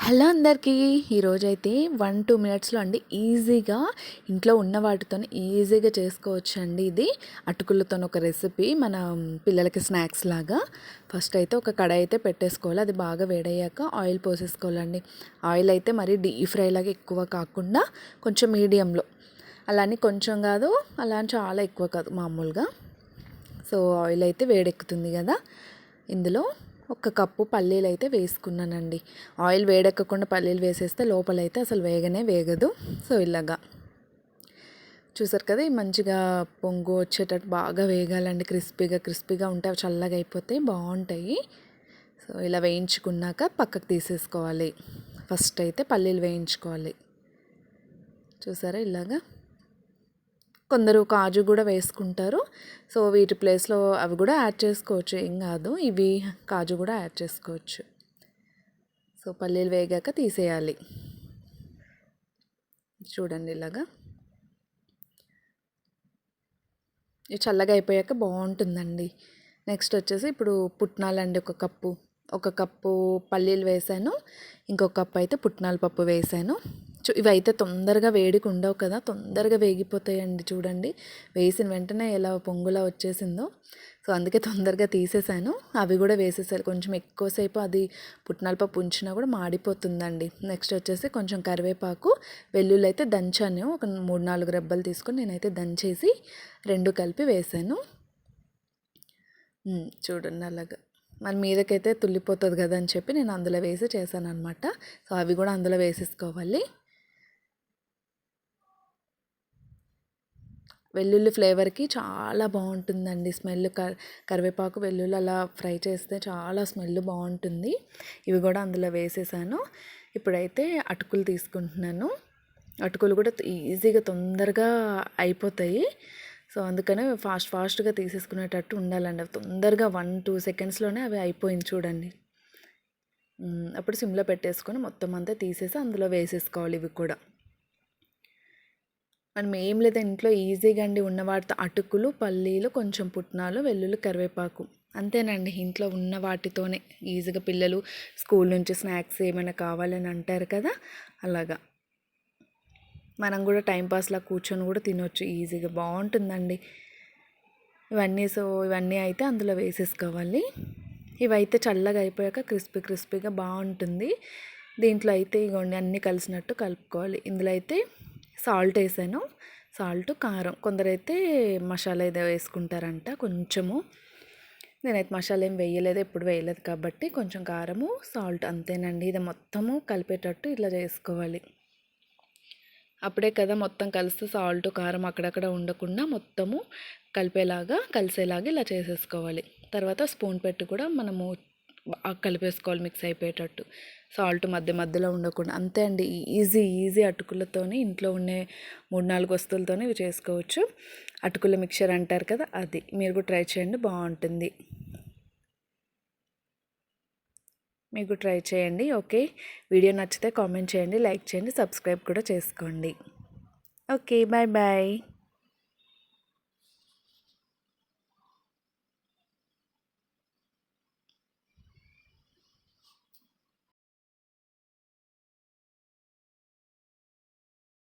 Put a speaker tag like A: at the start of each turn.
A: Hello అందరికీ ఈరోజైతే 1-2 మినిట్స్లో అండి ఈజీగా ఇంట్లో ఉన్న వాటితోనే ఈజీగా చేసుకోవచ్చు అండి. ఇది అటుకులతో ఒక రెసిపీ మన పిల్లలకి స్నాక్స్ లాగా. ఫస్ట్ అయితే ఒక కడాయి అయితే పెట్టేసుకోవాలి. అది బాగా వేడయ్యాక ఆయిల్ పోసేసుకోవాలండి. ఆయిల్ అయితే మరి డీప్ ఫ్రై లాగా ఎక్కువ కాకుండా కొంచెం మీడియంలో, అలానే కొంచెం కాదు, అలా అని చాలా ఎక్కువ కాదు, మామూలుగా. సో ఆయిల్ అయితే వేడెక్కుతుంది కదా, ఇందులో ఒక కప్పు పల్లీలు అయితే వేసుకున్నానండి. ఆయిల్ వేడెక్కకుండా పల్లీలు వేసేస్తే లోపలైతే అసలు వేగదు. సో ఇలాగా చూసారు కదా, మంచిగా పొంగు వచ్చేటట్టు బాగా వేగాలండి. క్రిస్పీగా ఉంటే అవి చల్లగా అయిపోతే బాగుంటాయి. సో ఇలా వేయించుకున్నాక పక్కకు తీసేసుకోవాలి. ఫస్ట్ అయితే పల్లీలు వేయించుకోవాలి. చూసారా ఇలాగా. కొందరు కాజు కూడా వేసుకుంటారు. సో వీటి ప్లేస్లో అవి కూడా యాడ్ చేసుకోవచ్చు, ఏం కాదు. ఇవి కాజు కూడా యాడ్ చేసుకోవచ్చు. సో పల్లీలు వేగాక తీసేయాలి. చూడండి ఇలాగా. ఇది చల్లగా అయిపోయాక బాగుంటుందండి. నెక్స్ట్ వచ్చేసి ఇప్పుడు పుట్నాలండి. ఒక కప్పు పల్లీలు వేసాను, ఇంకొక కప్పు అయితే పుట్నాల పప్పు వేసాను. ఇవైతే తొందరగా వేడికి ఉండవు కదా, తొందరగా వేగిపోతాయండి. చూడండి, వేసిన వెంటనే ఎలా పొంగులా వచ్చేసిందో. సో అందుకే తొందరగా తీసేసాను. అవి కూడా వేసేసారు. కొంచెం ఎక్కువసేపు అది పుట్నాల పప్పు ఉంచినా కూడా మాడిపోతుందండి. నెక్స్ట్ వచ్చేసి కొంచెం కరివేపాకు, వెల్లుల్లి అయితే దంచాను. ఒక 3-4 రెబ్బలు తీసుకొని నేనైతే దంచేసి రెండు కలిపి వేసాను. చూడండి అలాగా. మన మీదకైతే తుల్లిపోతుంది కదా అని చెప్పి నేను అందులో వేసి చేశాను అనమాట. సో అవి కూడా అందులో వేసేసుకోవాలి. వెల్లుల్లి ఫ్లేవర్కి చాలా బాగుంటుందండి స్మెల్. కరివేపాకు వెల్లుల్లి అలా ఫ్రై చేస్తే చాలా స్మెల్ బాగుంటుంది. ఇవి కూడా అందులో వేసేసాను. ఇప్పుడైతే అటుకులు తీసుకుంటున్నాను. అటుకులు కూడా ఈజీగా తొందరగా అయిపోతాయి. సో అందుకనే ఫాస్ట్గా తీసేసుకునేటట్టు ఉండాలండి. అవి తొందరగా 1-2 సెకండ్స్లోనే అవి అయిపోయింది చూడండి. అప్పుడు సిమ్లో పెట్టేసుకొని మొత్తం అంతా తీసేసి అందులో వేసేసుకోవాలి. ఇవి కూడా మనం ఏం లేదా ఇంట్లో ఈజీగా అండి ఉన్న వాటితో అటుకులు, పల్లీలు, కొంచెం పుట్నాలు, వెల్లుల్లి, కరివేపాకు, అంతేనండి. ఇంట్లో ఉన్న వాటితోనే ఈజీగా పిల్లలు స్కూల్ నుంచి స్నాక్స్ ఏమైనా కావాలని అంటారు కదా, అలాగా మనం కూడా టైంపాస్లా కూర్చొని కూడా తినొచ్చు ఈజీగా. బాగుంటుందండి ఇవన్నీ అయితే అందులో వేసేసుకోవాలి. ఇవైతే చల్లగా అయిపోయాక క్రిస్పీగా బాగుంటుంది. దీంట్లో అయితే ఇగోండి అన్నీ కలిసినట్టు కలుపుకోవాలి. ఇందులో అయితే సాల్ట్ వేసాను. సాల్ట్, కారం. కొందరైతే మసాలా ఏదో వేసుకుంటారంట కొంచెము. నేనైతే మసాలా ఏం వేయలేదు, ఎప్పుడు వేయలేదు కాబట్టి కొంచెం కారము, సాల్ట్ అంతేనండి. ఇది మొత్తము కలిపేటట్టు ఇట్లా చేసుకోవాలి. అప్పుడే కదా మొత్తం కలిస్తే సాల్ట్, కారం అక్కడక్కడ ఉండకుండా మొత్తము కలిసేలాగా ఇలా చేసేసుకోవాలి. తర్వాత స్పూన్ పెట్టి కూడా మనము కలిపేసుకోవాలి మిక్స్ అయిపోయేటట్టు. సాల్ట్ మధ్యలో ఉండకుండా. అంతే అండి. ఈజీ అటుకులతోని ఇంట్లో ఉండే 3-4 వస్తువులతోనే ఇవి చేసుకోవచ్చు. అటుకుల మిక్చర్ అంటారు కదా, అది మీరు కూడా ట్రై చేయండి, బాగుంటుంది. మీకు ట్రై చేయండి. ఓకే, వీడియో నచ్చితే కామెంట్ చేయండి, లైక్ చేయండి, సబ్స్క్రైబ్ కూడా చేసుకోండి. Okay, bye.